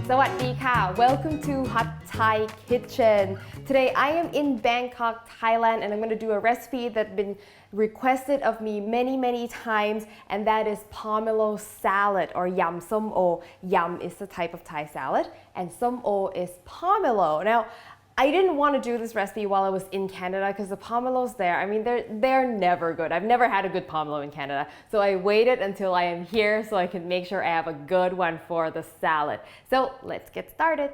สวัสดีค่ะ Welcome to Hot Thai Kitchen. Today I am in Bangkok, Thailand, and I'm going to do a recipe that's been requested of me many times, and that is pomelo salad or yum Som-O. Yum is the type of Thai salad, and Som-O is pomelo. Now, I didn't want to do this recipe while I was in Canada because the pomelos there, I mean, they're never good. I've never had a good pomelo in Canada. So I waited until I am here so I can make sure I have a good one for the salad. So let's get started.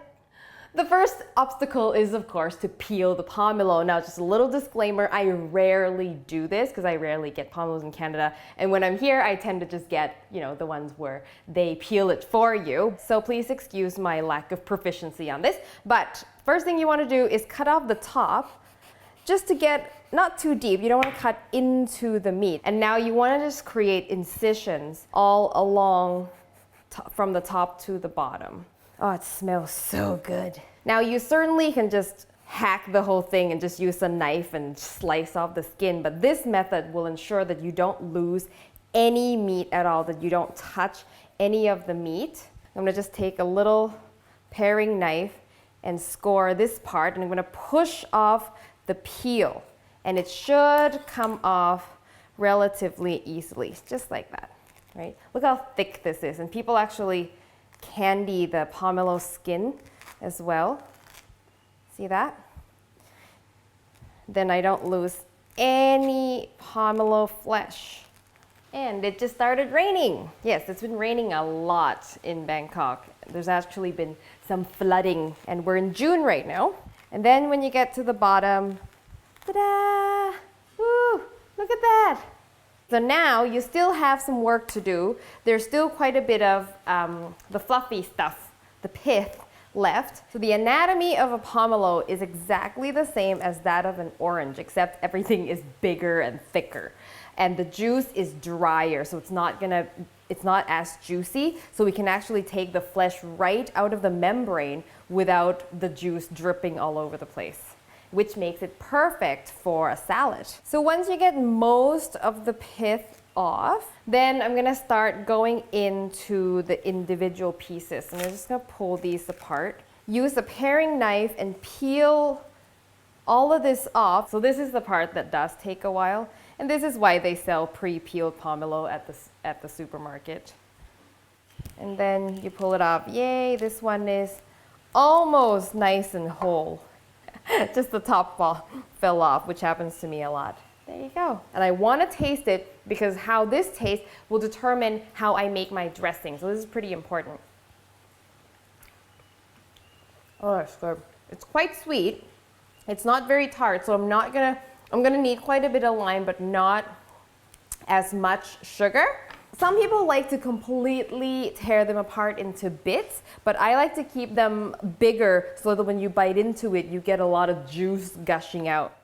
The first obstacle is, of course, to peel the pomelo. Now, just a little disclaimer, I rarely do this because I rarely get pomelos in Canada. And when I'm here, I tend to just get, the ones where they peel it for you. So please excuse my lack of proficiency on this. But first thing you want to do is cut off the top just to get not too deep. You don't want to cut into the meat. And now you want to just create incisions all along from the top to the bottom. Oh, it smells so good. Now you certainly can just hack the whole thing and just use a knife and slice off the skin, but this method will ensure that you don't lose any meat at all, that you don't touch any of the meat. I'm gonna just take a little paring knife and score this part, and I'm gonna push off the peel, and it should come off relatively easily, just like that, right? Look how thick this is, and people actually candy the pomelo skin as well. See that? Then I don't lose any pomelo flesh. And it just started raining. Yes, it's been raining a lot in Bangkok. There's actually been some flooding, and we're in June right now. And then when you get to the bottom, ta-da! Woo! Look at that! So now you still have some work to do. There's still quite a bit of the fluffy stuff, the pith left. So the anatomy of a pomelo is exactly the same as that of an orange, except everything is bigger and thicker. And the juice is drier, so it's not as juicy. So we can actually take the flesh right out of the membrane without the juice dripping all over the place, which makes it perfect for a salad. So once you get most of the pith off, then I'm gonna start going into the individual pieces. And I'm just gonna pull these apart. Use a paring knife and peel all of this off. So this is the part that does take a while. And this is why they sell pre-peeled pomelo at the supermarket. And then you pull it off. Yay, this one is almost nice and whole. Just the top fell off, which happens to me a lot. There you go. And I want to taste it because how this tastes will determine how I make my dressing. So this is pretty important. Oh, that's good. It's quite sweet. It's not very tart, so I'm gonna need quite a bit of lime, but not as much sugar. Some people like to completely tear them apart into bits, but I like to keep them bigger so that when you bite into it, you get a lot of juice gushing out.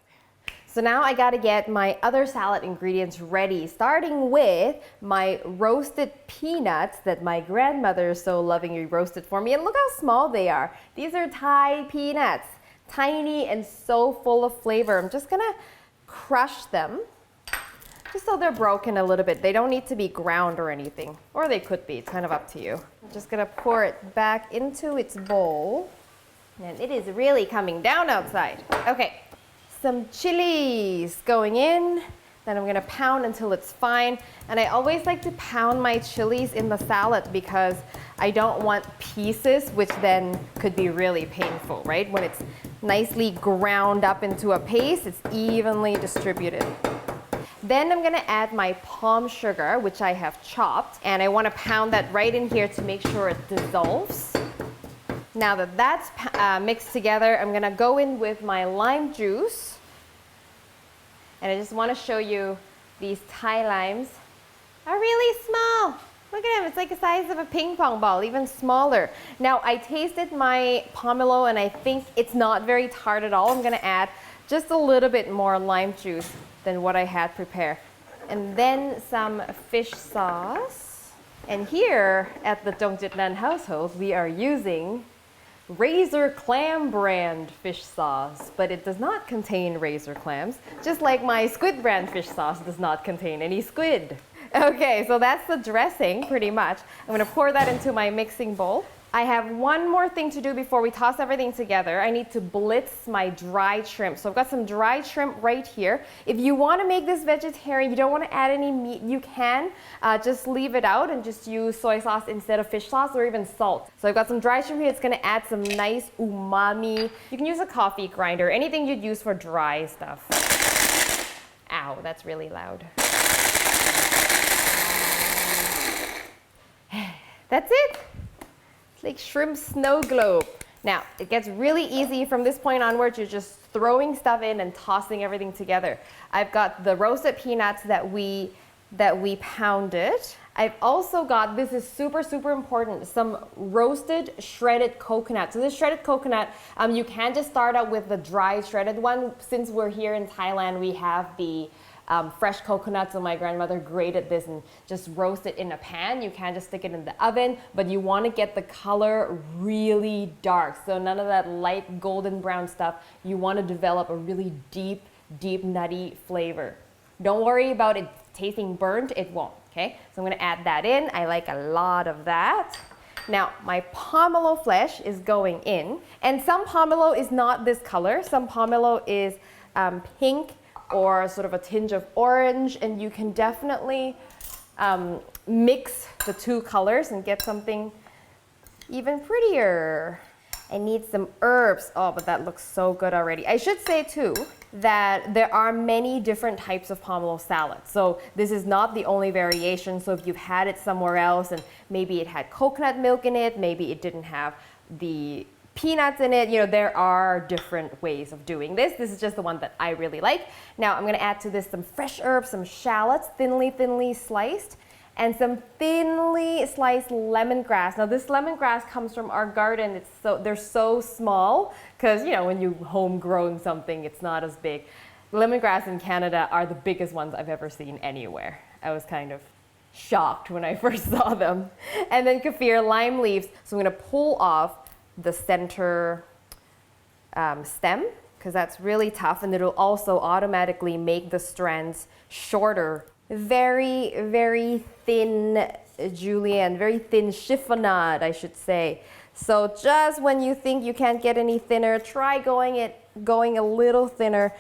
So now I gotta get my other salad ingredients ready, starting with my roasted peanuts that my grandmother so lovingly roasted for me. And look how small they are. These are Thai peanuts, tiny and so full of flavor. I'm just gonna crush them, just so they're broken a little bit. They don't need to be ground or anything, or they could be, it's kind of up to you. I'm just gonna pour it back into its bowl, and it is really coming down outside. Okay, some chilies going in, then I'm gonna pound until it's fine. And I always like to pound my chilies in the salad because I don't want pieces, which then could be really painful, right? When it's nicely ground up into a paste, it's evenly distributed. Then I'm gonna add my palm sugar, which I have chopped, and I wanna pound that right in here to make sure it dissolves. Now that that's mixed together, I'm gonna go in with my lime juice. And I just wanna show you these Thai limes are really small. Look at them, it's like the size of a ping pong ball, even smaller. Now I tasted my pomelo and I think it's not very tart at all. I'm gonna add just a little bit more lime juice than what I had prepared. And then some fish sauce. And here at the Dongjitnan household, we are using Razor Clam brand fish sauce, but it does not contain razor clams, just like my squid brand fish sauce does not contain any squid. Okay, so that's the dressing pretty much. I'm gonna pour that into my mixing bowl. I have one more thing to do before we toss everything together. I need to blitz my dried shrimp. So I've got some dried shrimp right here. If you want to make this vegetarian, you don't want to add any meat, you can just leave it out and just use soy sauce instead of fish sauce or even salt. So I've got some dried shrimp here. It's going to add some nice umami. You can use a coffee grinder, anything you'd use for dry stuff. Ow, that's really loud. That's it. It's like shrimp snow globe. Now, it gets really easy from this point onwards. You're just throwing stuff in and tossing everything together. I've got the roasted peanuts that we pounded. I've also got, this is super, super important, some roasted shredded coconut. So this shredded coconut, you can just start out with the dry shredded one. Since we're here in Thailand, we have the fresh coconut, so my grandmother grated this and just roast it in a pan. You can just stick it in the oven, but you want to get the color really dark. So none of that light golden brown stuff. You want to develop a really deep, deep nutty flavor. Don't worry about it tasting burnt, it won't, okay? So I'm going to add that in. I like a lot of that. Now, my pomelo flesh is going in, and some pomelo is not this color. Some pomelo is pink or sort of a tinge of orange, and you can definitely mix the two colors and get something even prettier. I need some herbs. Oh, but that looks so good already. I should say too that there are many different types of pomelo salad. So this is not the only variation. So if you've had it somewhere else and maybe it had coconut milk in it, maybe it didn't have the peanuts in it, you know, there are different ways of doing this. This is just the one that I really like. Now I'm going to add to this some fresh herbs, some shallots, thinly sliced, and some thinly sliced lemongrass. Now this lemongrass comes from our garden. They're so small because, you know, when you homegrown something, it's not as big. Lemongrass in Canada are the biggest ones I've ever seen anywhere. I was kind of shocked when I first saw them. And then kaffir lime leaves. So I'm going to pull off the center stem because that's really tough, and it'll also automatically make the strands shorter. Very, very thin julienne, very thin chiffonade, I should say. So just when you think you can't get any thinner, try going a little thinner.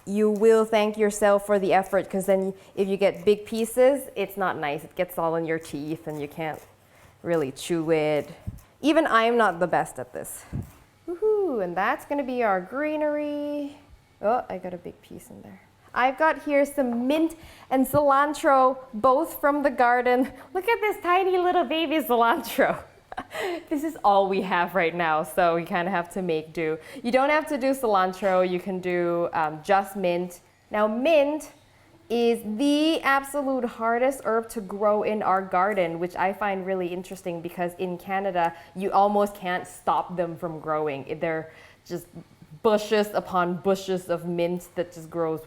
You will thank yourself for the effort, because then if you get big pieces, it's not nice. It gets all in your teeth and you can't really chew it. Even I'm not the best at this. Woohoo! And that's gonna be our greenery. Oh, I got a big piece in there. I've got here some mint and cilantro, both from the garden. Look at this tiny little baby cilantro. This is all we have right now, so we kind of have to make do. You don't have to do cilantro, you can do just mint. Now mint is the absolute hardest herb to grow in our garden, which I find really interesting because in Canada, you almost can't stop them from growing. They're just bushes upon bushes of mint that just grows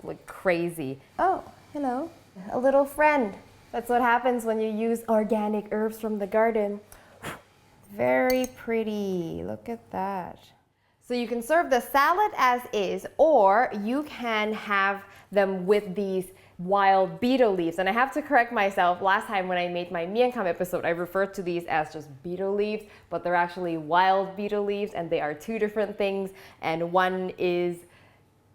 like crazy. Oh, hello, a little friend. That's what happens when you use organic herbs from the garden. Very pretty, look at that. So you can serve the salad as is, or you can have them with these wild beetle leaves. And I have to correct myself. Last time when I made my Mian Kham episode, I referred to these as just beetle leaves, but they're actually wild beetle leaves, and they are two different things. And one is,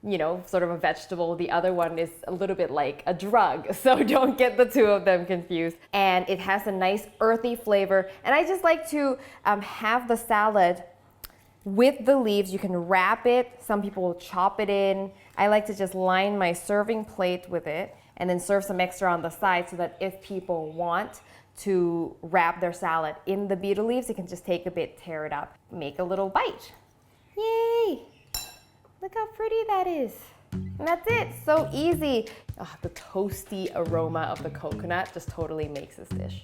you know, sort of a vegetable. The other one is a little bit like a drug. So don't get the two of them confused. And it has a nice earthy flavor. And I just like to have the salad with the leaves. You can wrap it. Some people will chop it in. I like to just line my serving plate with it and then serve some extra on the side so that if people want to wrap their salad in the beetle leaves, they can just take a bit, tear it up, make a little bite. Yay! Look how pretty that is. And that's it, so easy. Oh, the toasty aroma of the coconut just totally makes this dish.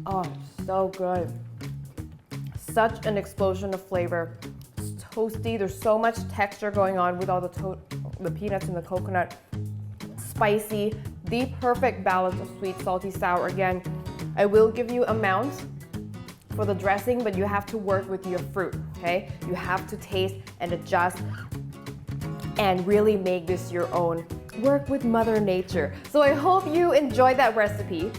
Oh, so good. Such an explosion of flavor. It's toasty, there's so much texture going on with all the peanuts and the coconut. Spicy, the perfect balance of sweet, salty, sour. Again, I will give you amounts for the dressing, but you have to work with your fruit, okay? You have to taste and adjust and really make this your own. work with Mother Nature. So I hope you enjoyed that recipe.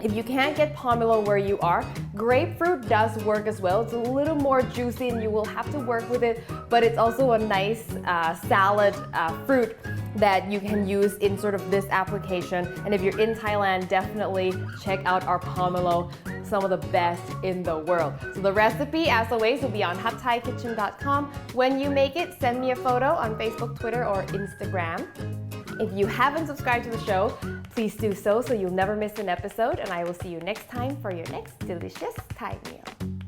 If you can't get pomelo where you are, grapefruit does work as well. It's a little more juicy and you will have to work with it, but it's also a nice salad fruit that you can use in sort of this application. And if you're in Thailand, definitely check out our pomelo, some of the best in the world. So the recipe, as always, will be on hapthaikitchen.com. When you make it, send me a photo on Facebook, Twitter, or Instagram. If you haven't subscribed to the show, please do so you'll never miss an episode, and I will see you next time for your next delicious Thai meal.